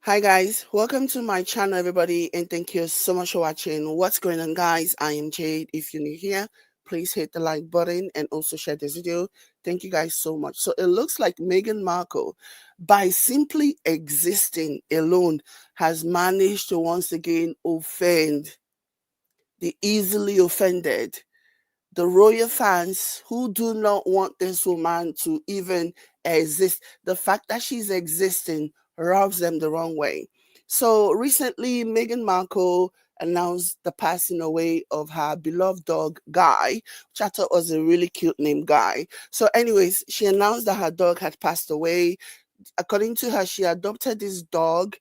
Hi guys, welcome to my channel everybody, and thank you so much for watching. What's going on guys? I am Jade. If you're new here, please hit the like button and also share this video. Thank you guys so much. So it looks like Meghan Markle, by simply existing alone, has managed to once again offend the easily offended, the royal fans who do not want this woman to even exist. The fact that she's existing rubs them the wrong way. So recently, Meghan Markle announced the passing away of her beloved dog, Guy, which I thought was a really cute name, Guy. So anyways, she announced that her dog had passed away. According to her, she adopted this dog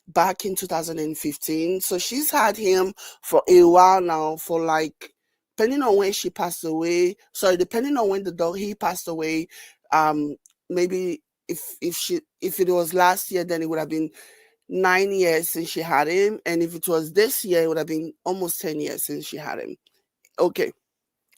back in 2015. So she's had him for a while now, for like, depending on when she passed away, sorry, depending on when the dog he passed away, um, maybe if it was last year, then it would have been 9 years since she had him. And if it was this year, it would have been almost 10 years since she had him. Okay.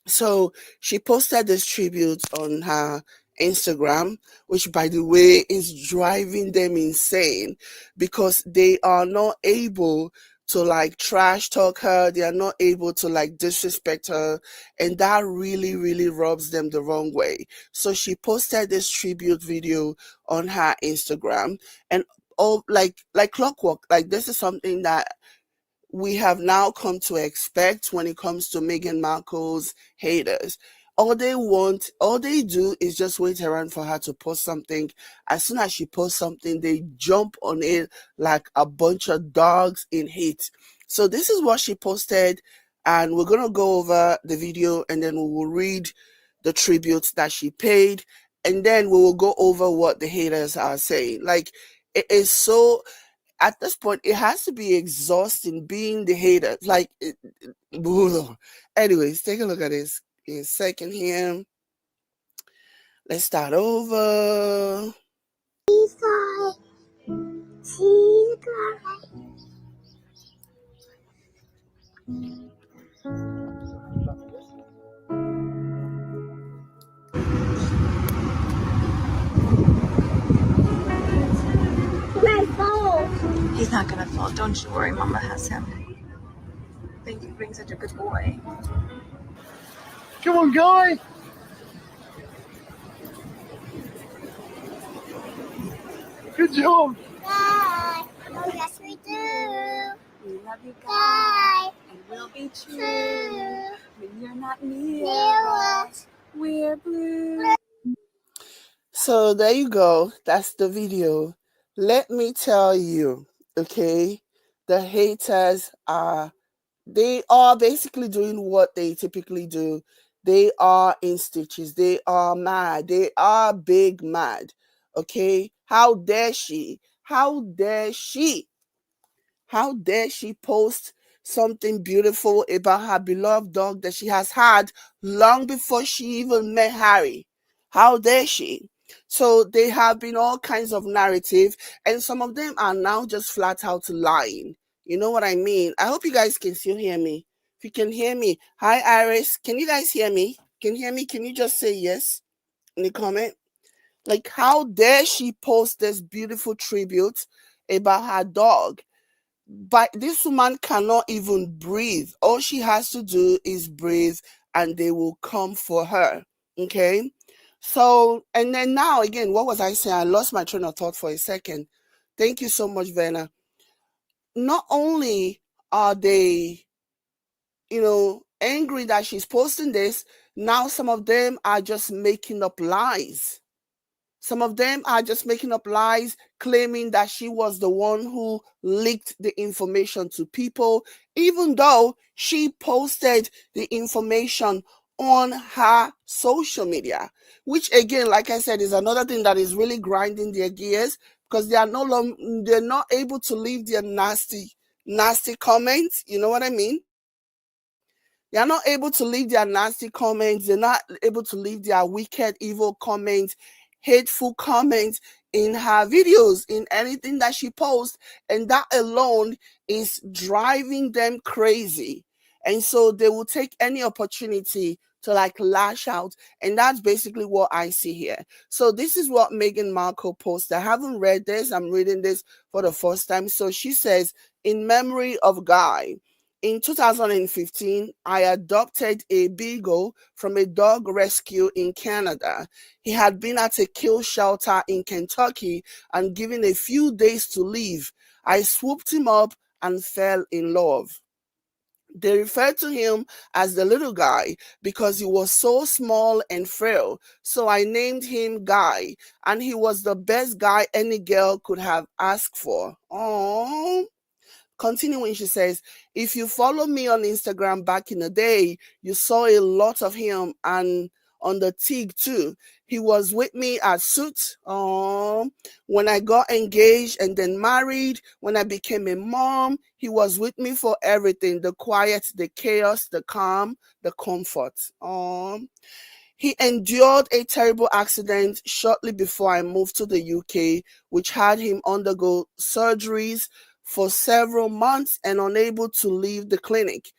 So she posted this tribute on her Instagram, which by the way is driving them insane because they are not able to like trash talk her, they are not able to like disrespect her, and that really, really rubs them the wrong way. So she posted this tribute video on her Instagram, and oh, like clockwork, like this is something that we have now come to expect when it comes to Meghan Markle's haters. All they do is just wait around for her to post something. As soon as she posts something, they jump on it like a bunch of dogs in heat. So this is what she posted, and we're going to go over the video and then we will read the tributes that she paid, and then we will go over what the haters are saying. Like, it is so, at this point, it has to be exhausting being the hater. Like, anyways, take a look at this in a second here. Let's start over. He's not gonna fall. Don't you worry. Mama has him. Thank you for being such a good boy. Come on, Guy. Good job. Guy. Oh, yes, we do. We love you, Guy. And we'll be true. When you're not near us, we're blue. So there you go. That's the video. Let me tell you, okay, the haters they are basically doing what they typically do. They are in stitches. They are mad. They are big mad. Okay? How dare she? How dare she? How dare she post something beautiful about her beloved dog that she has had long before she even met Harry? How dare she? So they have been all kinds of narrative, and some of them are now just flat out lying. You know what I mean? I hope you guys can still hear me. If you can hear me, hi Iris, can you guys hear me? Can you hear me? Can you just say yes in the comment? Like, how dare she post this beautiful tribute about her dog? But this woman cannot even breathe. All she has to do is breathe and they will come for her. Okay? So, and then now again, what was I saying? I lost my train of thought for a second. Thank you so much, Verna. Not only are they, angry that she's posting this, now some of them are just making up lies. Some of them are just making up lies, claiming that she was the one who leaked the information to people, even though she posted the information on her social media, which again, like I said, is another thing that is really grinding their gears because they're not able to leave their nasty comments. You know what I mean? They are not able to leave their nasty comments. They're not able to leave their wicked, evil comments, hateful comments in her videos, in anything that she posts. And that alone is driving them crazy. And so they will take any opportunity to like lash out. And that's basically what I see here. So this is what Meghan Markle posted. I haven't read this. I'm reading this for the first time. So she says, in memory of Guy, in 2015, I adopted a beagle from a dog rescue in Canada. He had been at a kill shelter in Kentucky and given a few days to live. I swooped him up and fell in love. They referred to him as the little guy because he was so small and frail. So I named him Guy, and he was the best guy any girl could have asked for. Aww. Continuing, she says, if you follow me on Instagram back in the day, you saw a lot of him and on the TIG too. He was with me at Suit when I got engaged and then married. When I became a mom, he was with me for everything, the quiet, the chaos, the calm, the comfort. He endured a terrible accident shortly before I moved to the UK, which had him undergo surgeries for several months and unable to leave the clinic.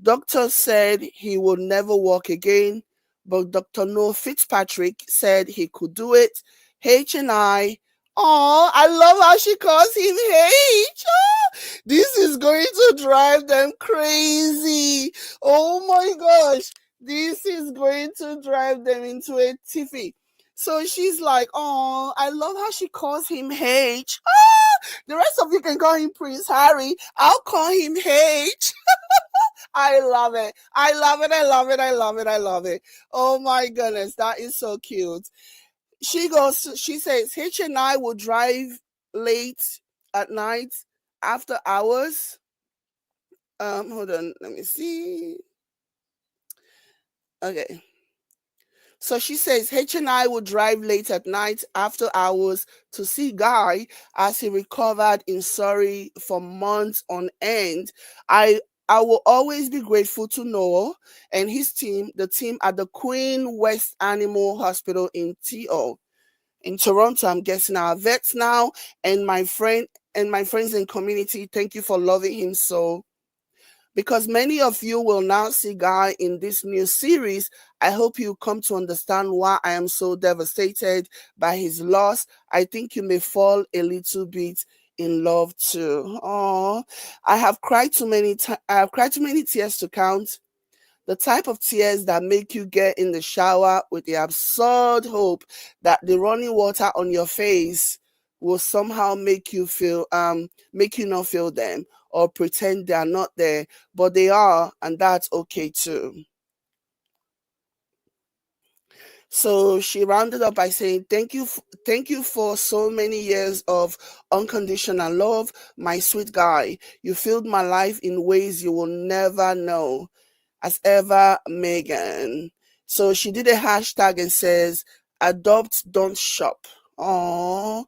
Doctors said he would never walk again, but Dr. Noah Fitzpatrick said he could do it. H and I love how she calls him H. This is going to drive them crazy. Oh my gosh. This is going to drive them into a tiffy. So she's like, oh, I love how she calls him H. The rest of you can call him Prince Harry. I'll call him H. I love it. I love it. I love it. I love it. I love it. Oh my goodness. That is so cute. She says, H and I will drive late at night after hours. Hold on. Let me see. Okay. So she says H and I would drive late at night after hours to see Guy as he recovered in Surrey for months on end. I will always be grateful to Noah and his team, the team at the Queen West Animal Hospital in TO. In Toronto, I'm guessing our vets now, and my friends in community, thank you for loving him so. Because many of you will now see Guy in this new series, I hope you come to understand why I am so devastated by his loss. I think you may fall a little bit in love too. Oh, I have cried too many tears to count. The type of tears that make you get in the shower with the absurd hope that the running water on your face will somehow make you not feel them or pretend they are not there, but they are, and that's okay too. So she rounded up by saying, thank you for so many years of unconditional love, my sweet Guy. You filled my life in ways you will never know. As ever, Meghan. So she did a hashtag and says, adopt, don't shop. Oh,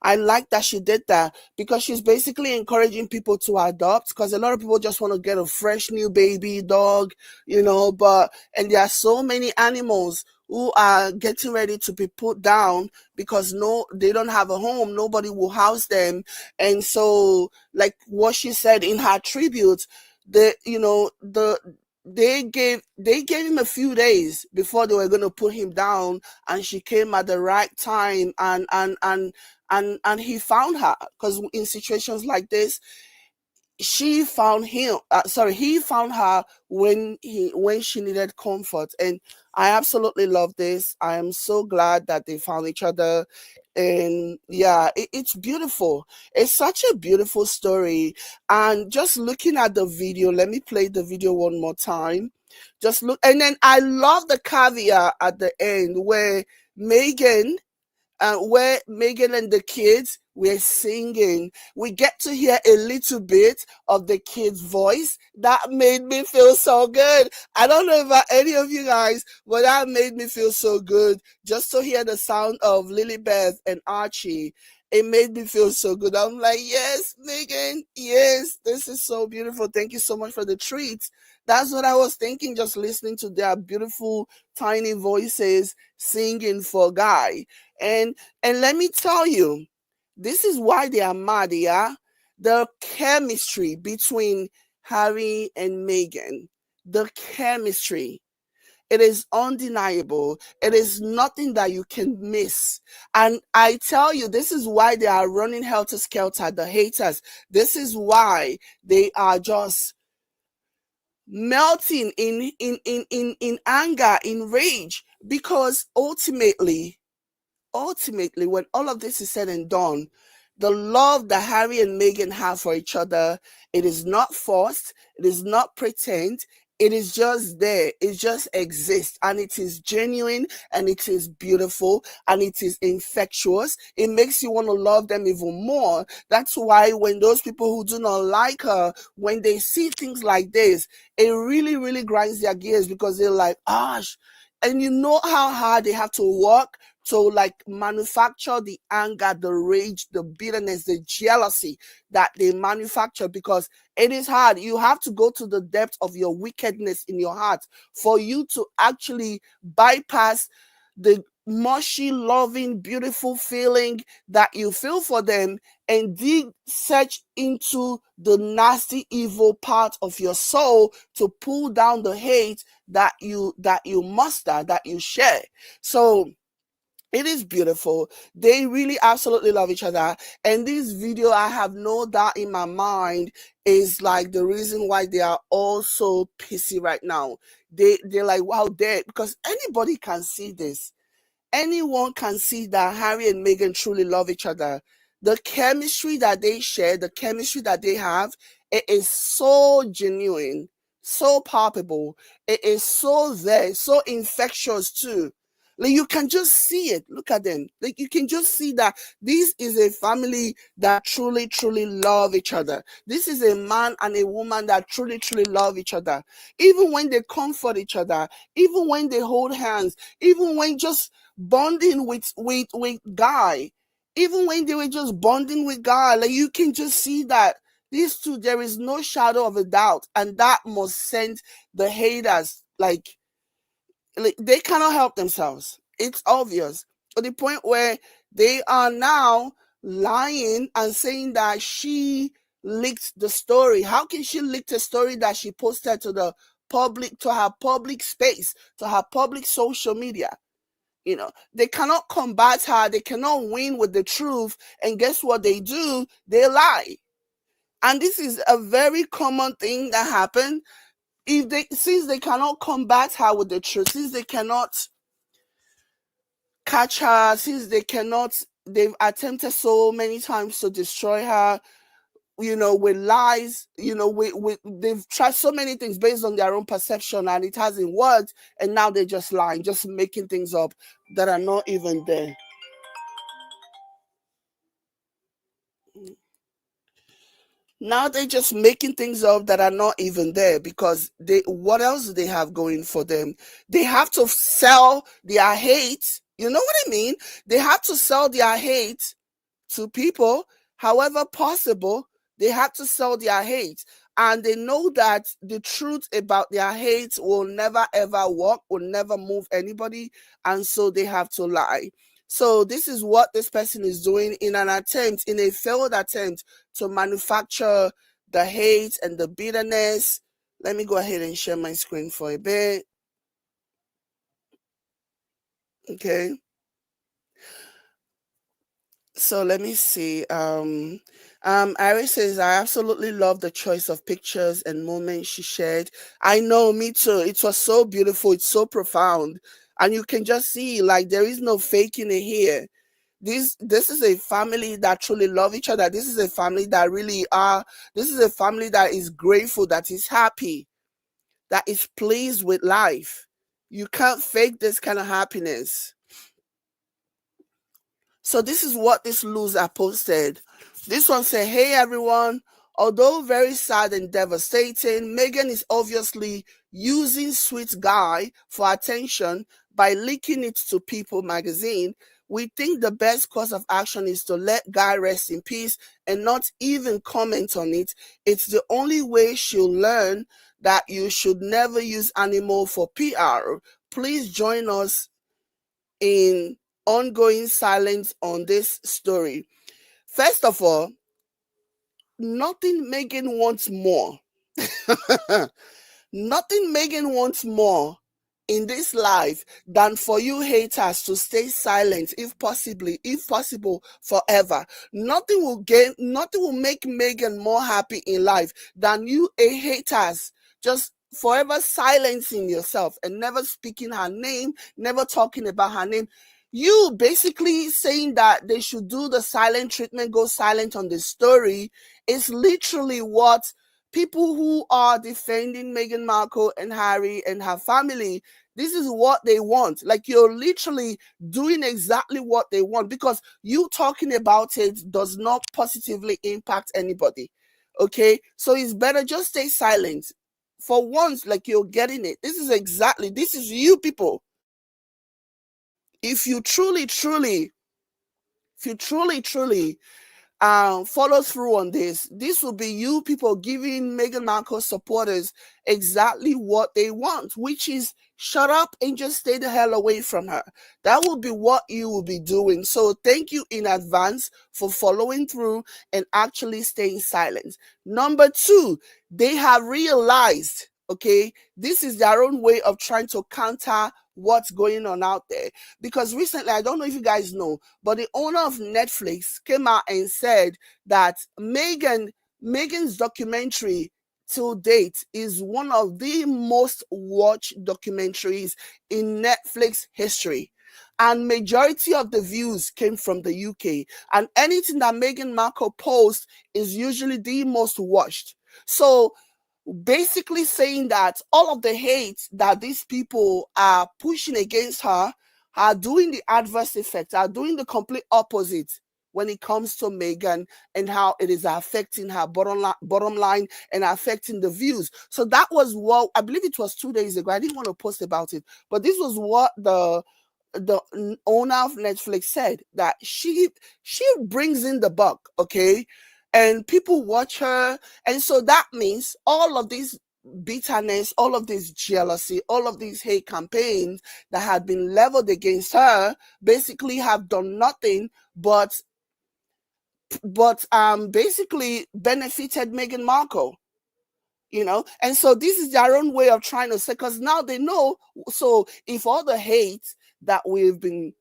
I like that she did that because she's basically encouraging people to adopt because a lot of people just want to get a fresh new baby dog, and there are so many animals who are getting ready to be put down because they don't have a home, nobody will house them. And so, like what she said in her tribute, they gave him a few days before they were going to put him down, and she came at the right time, and he found her, because in situations like this he found her when she needed comfort. And I absolutely love this. I am so glad that they found each other. And yeah, it's beautiful. It's such a beautiful story. And just looking at the video, let me play the video one more time. Just look, and then I love the caveat at the end where Meghan and the kids were singing. We get to hear a little bit of the kids' voice. That made me feel so good. I don't know about any of you guys, but that made me feel so good. Just to hear the sound of Lilibeth and Archie, it made me feel so good. I'm like, yes, Meghan, yes, this is so beautiful. Thank you so much for the treats. That's what I was thinking, just listening to their beautiful, tiny voices singing for Guy. And let me tell you, this is why they are mad, yeah? The chemistry between Harry and Meghan. The chemistry. It is undeniable. It is nothing that you can miss. And I tell you, this is why they are running helter skelter, the haters. This is why they are just melting in anger, in rage, because ultimately, when all of this is said and done, the love that Harry and Meghan have for each other, it is not forced, it is not pretend, it is just there. It just exists, and it is genuine, and it is beautiful, and it is infectious. It makes you want to love them even more. That's why when those people who do not like her, when they see things like this, it really, really grinds their gears, because they're like, gosh. And you know how hard they have to work to like manufacture the anger, the rage, the bitterness, the jealousy that they manufacture, because it is hard. You have to go to the depth of your wickedness in your heart for you to actually bypass the mushy, loving, beautiful feeling that you feel for them, and dig search into the nasty, evil part of your soul to pull down the hate that you muster, that you share. So it is beautiful. They really absolutely love each other. And this video, I have no doubt in my mind, is like the reason why they are all so pissy right now. They're like, wow, because anybody can see this. Anyone can see that Harry and Meghan truly love each other. The chemistry that they share, the chemistry that they have, it is so genuine, so palpable. It is so there, so infectious too. Like you can just see it. Look at them. Like you can just see that this is a family that truly, truly love each other. This is a man and a woman that truly, truly love each other. Even when they comfort each other, even when they hold hands, even when just bonding with Guy, even when they were just bonding with God, like you can just see that these two, there is no shadow of a doubt, and that must send the haters like they cannot help themselves. It's obvious, to the point where they are now lying and saying that she leaked the story. How can she leak the story that she posted to the public, to her public space, to her public social media? They cannot combat her. They cannot win with the truth. And guess what they do? They lie. And this is a very common thing that happens. Since they cannot combat her with the truth, since they cannot catch her, since they've attempted so many times to destroy her, with lies, they've tried so many things based on their own perception, and it hasn't worked, and now they're just lying, just making things up that are not even there. Now they're just making things up that are not even there, because what else do they have going for them? They have to sell their hate. You know what I mean? They have to sell their hate to people, however possible. They have to sell their hate, and they know that the truth about their hate will never ever work, will never move anybody, and so they have to lie. So this is what this person is doing in a failed attempt to manufacture the hate and the bitterness. Let me go ahead and share my screen for a bit. Okay. So let me see. Iris says, I absolutely love the choice of pictures and moments she shared. I know, me too. It was so beautiful. It's so profound. And you can just see, like, there is no faking it here. This is a family that truly love each other. This is a family that this is a family that is grateful, that is happy, that is pleased with life. You can't fake this kind of happiness. So this is what this loser posted. This one said, hey everyone, although very sad and devastating, Meghan is obviously using Sweet Guy for attention by leaking it to People magazine. We think the best course of action is to let Guy rest in peace and not even comment on it. It's the only way she'll learn that you should never use animal for PR. Please join us in ongoing silence on this story. First of all, nothing Meghan wants more. Nothing Meghan wants more in this life than for you haters to stay silent, if possible forever. Nothing will make Meghan more happy in life than you haters just forever silencing yourself and never speaking her name, never talking about her name. You basically saying that they should do the silent treatment, go silent on the story, is literally what people who are defending Meghan Markle and Harry and her family, this is what they want. Like, you're literally doing exactly what they want, because you talking about it does not positively impact anybody. Okay, so it's better just stay silent for once. Like, you're getting it. This is you people. If you truly follow through on this will be you people giving Meghan Markle supporters exactly what they want, which is shut up and just stay the hell away from her. That will be what you will be doing. So thank you in advance for following through and actually staying silent. Number two, they have realized, okay, this is their own way of trying to counter what's going on out there. Because recently, I don't know if you guys know, but the owner of Netflix came out and said that Meghan's documentary to date is one of the most watched documentaries in Netflix history. And majority of the views came from the UK. And anything that Meghan Markle posts is usually the most watched. So basically saying that all of the hate that these people are pushing against her are doing the adverse effect, are doing the complete opposite when it comes to Meghan and how it is affecting her bottom line and affecting the views. So that was what, I believe it was 2 days ago. I didn't want to post about it, but this was what the owner of Netflix said, that she brings in the buck, okay? And people watch her. And so that means all of this bitterness, all of this jealousy, all of these hate campaigns that had been leveled against her basically have done nothing but basically benefited Meghan Markle. And so this is their own way of trying to say, because now they know. So if all the hate that we've been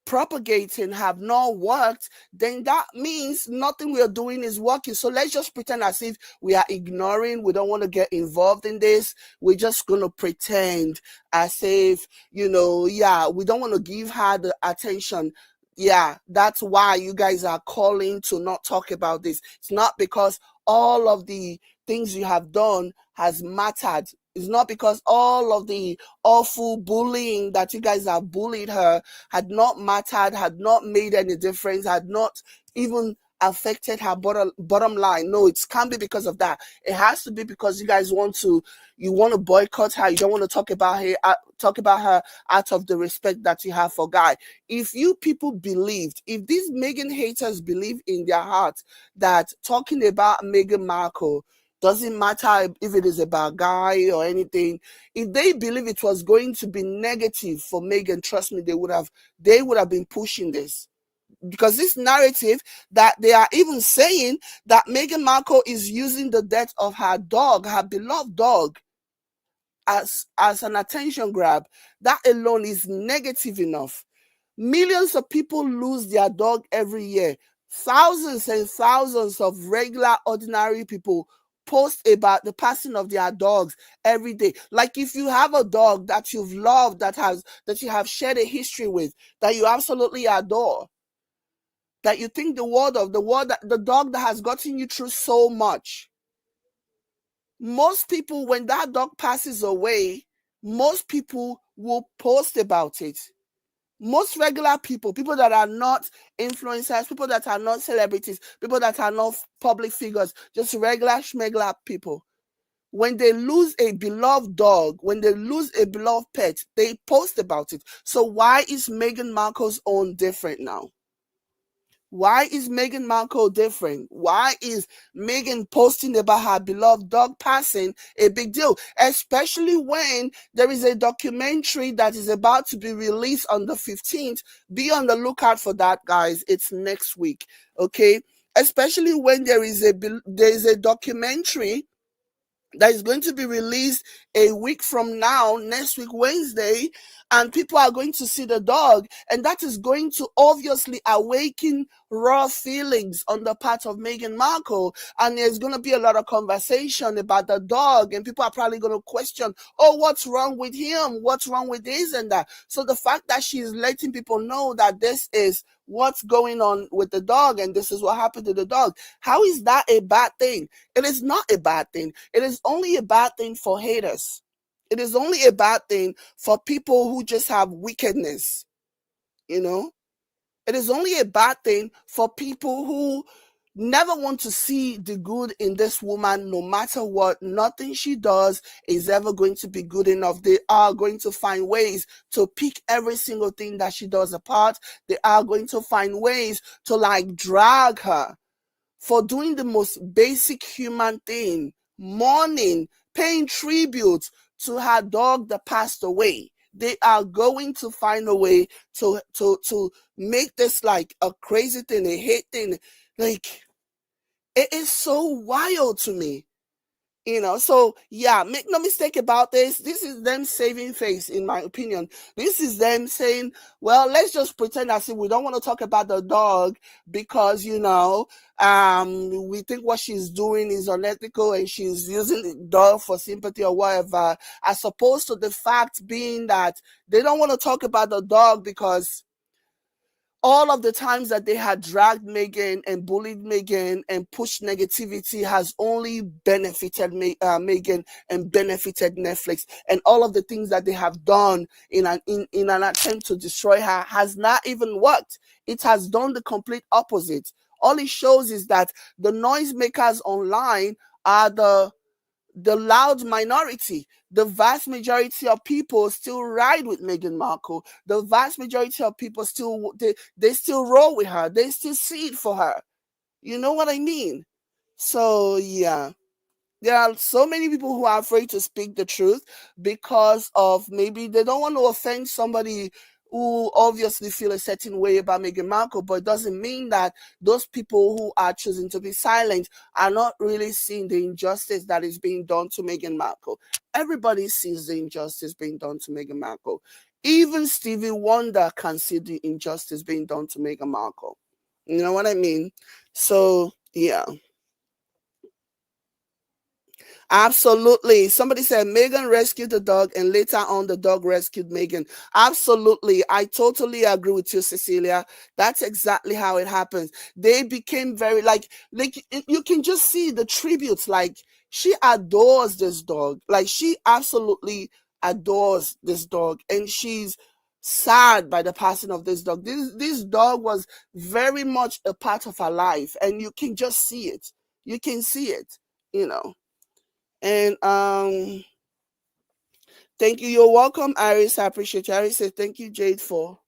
propagating have not worked, then that means nothing we are doing is working. So let's just pretend as if we are ignoring, we don't want to get involved in this. We're just going to pretend as if, we don't want to give her the attention. Yeah, that's why you guys are calling to not talk about this. It's not because all of the things you have done has mattered. It's not because all of the awful bullying that you guys have bullied her had not mattered, had not made any difference, had not even affected her bottom line. No, it can't be because of that. It has to be because you guys want to boycott her. You don't want to talk about her out of the respect that you have for Guy. If you people believed, if these Meghan haters believe in their heart that talking about Meghan Markle doesn't matter if it is about Guy or anything, if they believe it was going to be negative for Meghan, trust me, they would have been pushing this. Because this narrative that they are even saying that Meghan Markle is using the death of her dog, her beloved dog, as an attention grab, that alone is negative enough. Millions of people lose their dog every year. Thousands and thousands of regular, ordinary people post about the passing of their dogs every day. Like, if you have a dog that you've loved, that you have shared a history with, that you absolutely adore, that you think the dog that has gotten you through so much. Most people, when that dog passes away, most people will post about it. Most regular people that are not influencers, people that are not celebrities, people that are not public figures, just regular schmegular people, when they lose a beloved dog, when they lose a beloved pet, they post about it. So why is Meghan Markle's own different now? Why is Meghan Markle different? Why is Meghan posting about her beloved dog passing a big deal? Especially when there is a documentary that is about to be released on the 15th. Be on the lookout for that, guys. It's next week, okay? Especially when there is a documentary that is going to be released a week from now, next week, Wednesday, and people are going to see the dog, and that is going to obviously awaken raw feelings on the part of Meghan Markle, and there's going to be a lot of conversation about the dog, and people are probably going to question, oh, what's wrong with him? What's wrong with this and that? So the fact that she's letting people know that this is what's going on with the dog and this is what happened to the dog, how is that a bad thing? It is not a bad thing. It is only a bad thing for haters. It is only a bad thing for people who just have wickedness, you know? It is only a bad thing for people who never want to see the good in this woman. No matter what, nothing she does is ever going to be good enough. They are going to find ways to pick every single thing that she does apart. They are going to find ways to like drag her for doing the most basic human thing, mourning, paying tribute to her dog that passed away. They are going to find a way to make this like a crazy thing, a hate thing. Like, it is so wild to me. So yeah, make no mistake about this. This is them saving face, in my opinion. This is them saying, well, let's just pretend as if we don't want to talk about the dog because, we think what she's doing is unethical and she's using the dog for sympathy or whatever, as opposed to the fact being that they don't want to talk about the dog because all of the times that they had dragged Meghan and bullied Meghan and pushed negativity has only benefited Meghan and benefited Netflix. And all of the things that they have done in an attempt to destroy her has not even worked. It has done the complete opposite. All it shows is that the noisemakers online are the loud minority. The vast majority of people still ride with Meghan Markle. The vast majority of people still they still roll with her. They still see it for her. You know what I mean? So yeah. There are so many people who are afraid to speak the truth because of maybe they don't want to offend somebody who obviously feel a certain way about Meghan Markle, but it doesn't mean that those people who are choosing to be silent are not really seeing the injustice that is being done to Meghan Markle. Everybody sees the injustice being done to Meghan Markle. Even Stevie Wonder can see the injustice being done to Meghan Markle. You know what I mean? So, yeah. Absolutely. Somebody said Meghan rescued the dog and later on the dog rescued Meghan. Absolutely. I totally agree with you, Cecilia. That's exactly how it happens. They became very like you can just see the tributes. Like she adores this dog. Like she absolutely adores this dog and she's sad by the passing of this dog. This dog was very much a part of her life and you can just see it. You can see it, And thank you. You're welcome, Iris. I appreciate you. Iris said thank you, Jade, for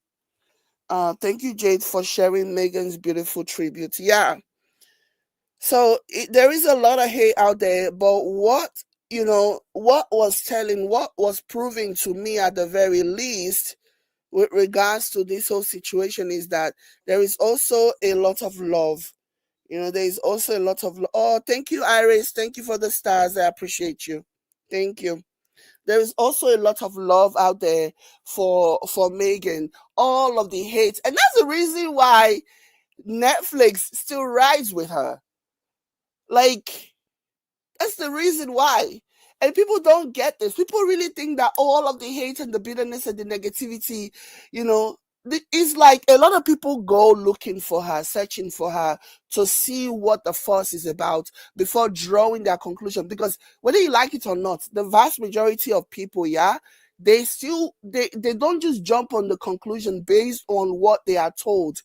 sharing Meghan's beautiful tribute. Yeah. So there is a lot of hate out there, but what was proving to me at the very least with regards to this whole situation is that there is also a lot of love. There is also a lot of oh, thank you, Iris. Thank you for the stars. I appreciate you. Thank you. There is also a lot of love out there for Meghan. All of the hate, and that's the reason why Netflix still rides with her. Like, that's the reason why. And people don't get this. People really think that all of the hate and the bitterness and the negativity, it's like a lot of people go looking for her, searching for her to see what the fuss is about before drawing their conclusion. Because whether you like it or not, the vast majority of people, they don't just jump on the conclusion based on what they are told.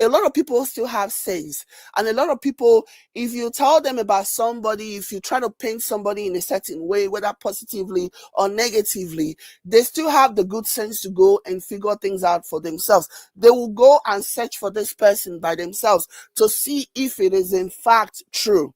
A lot of people still have sense. And a lot of people, if you tell them about somebody, if you try to paint somebody in a certain way, whether positively or negatively, they still have the good sense to go and figure things out for themselves. They will go and search for this person by themselves to see if it is in fact true.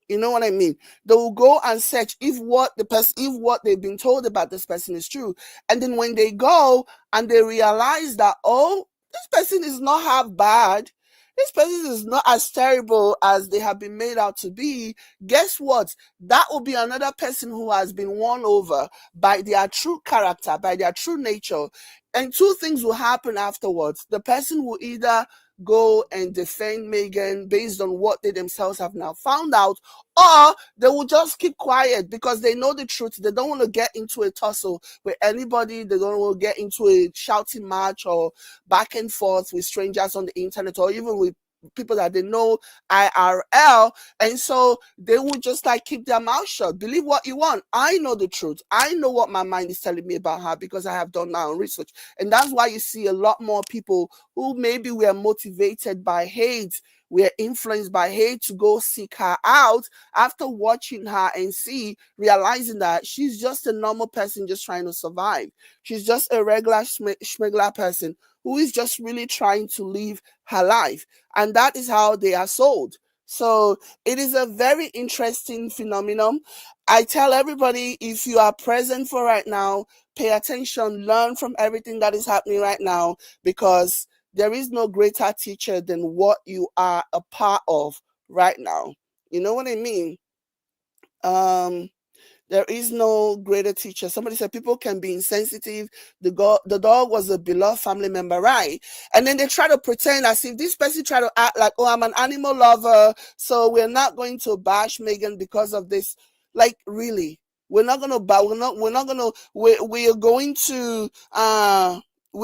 You know what I mean? They will go and search if what they've been told about this person is true. And then when they go and they realize that, oh, this person is not half bad. this person is not as terrible as they have been made out to be, guess what? That will be another person who has been won over by their true character, by their true nature. And two things will happen afterwards. The person will either go and defend Meghan based on what they themselves have now found out, or they will just keep quiet because they know the truth. They don't want to get into a tussle with anybody. They don't want to get into a shouting match or back and forth with strangers on the internet or even with people that they know IRL. And so they will just like keep their mouth shut. Believe what you want. I know the truth. I know what my mind is telling me about her because I have done my own research. And that's why you see a lot more people who maybe were motivated by hate, we're influenced by hate to go seek her out after watching her and realizing that she's just a normal person just trying to survive. She's just a regular schmegler person who is just really trying to live her life. And that is how they are sold. So it is a very interesting phenomenon. I tell everybody, if you are present for right now, pay attention, learn from everything that is happening right now, because there is no greater teacher than what you are a part of right now. You know what I mean? There is no greater teacher. Somebody said people can be insensitive. The dog was a beloved family member, right? And then they try to pretend as if this person try to act like, oh, I'm an animal lover, so we're not going to bash Meghan because of this. Like, really, we're not gonna we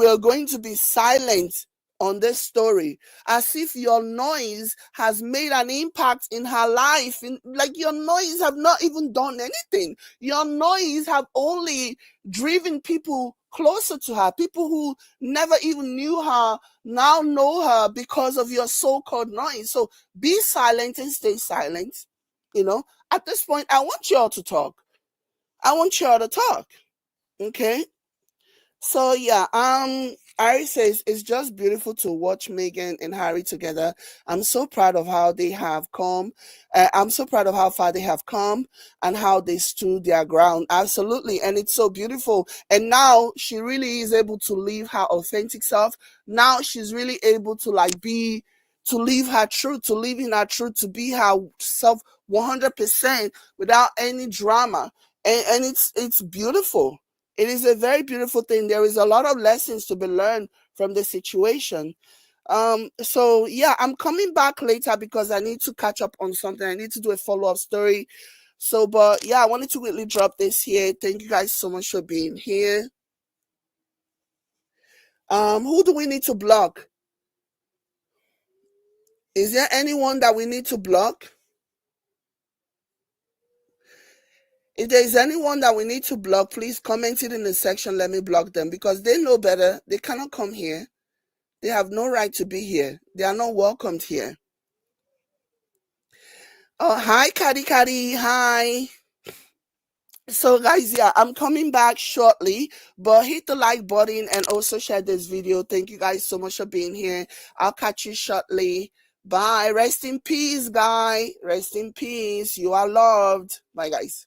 are going to be silent on this story, as if your noise has made an impact in her life. Like, your noise have not even done anything. Your noise have only driven people closer to her. People who never even knew her now know her because of your so-called noise. So be silent and stay silent. At this point, I want you all to talk. Okay? So yeah, Ari says it's just beautiful to watch Meghan and Harry together. I'm so proud of how they have come. I'm so proud of how far they have come and how they stood their ground. Absolutely, and it's so beautiful. And now she really is able to live her authentic self. Now she's really able to live her truth, to live in her truth, to be herself 100% without any drama, and it's beautiful. It is a very beautiful thing. There is a lot of lessons to be learned from the situation. So yeah, I'm coming back later because I need to catch up on something. I need to do a follow-up story. So, but yeah, I wanted to quickly drop this here. Thank you guys so much for being here. Who do we need to block? Is there anyone that we need to block? If there is anyone that we need to block, please comment it in the section. Let me block them because they know better. They cannot come here. They have no right to be here. They are not welcomed here. Oh, hi, Caddy. Hi. So guys, yeah, I'm coming back shortly, but hit the like button and also share this video. Thank you guys so much for being here. I'll catch you shortly. Bye. Rest in peace, guy. Rest in peace. You are loved. Bye, guys.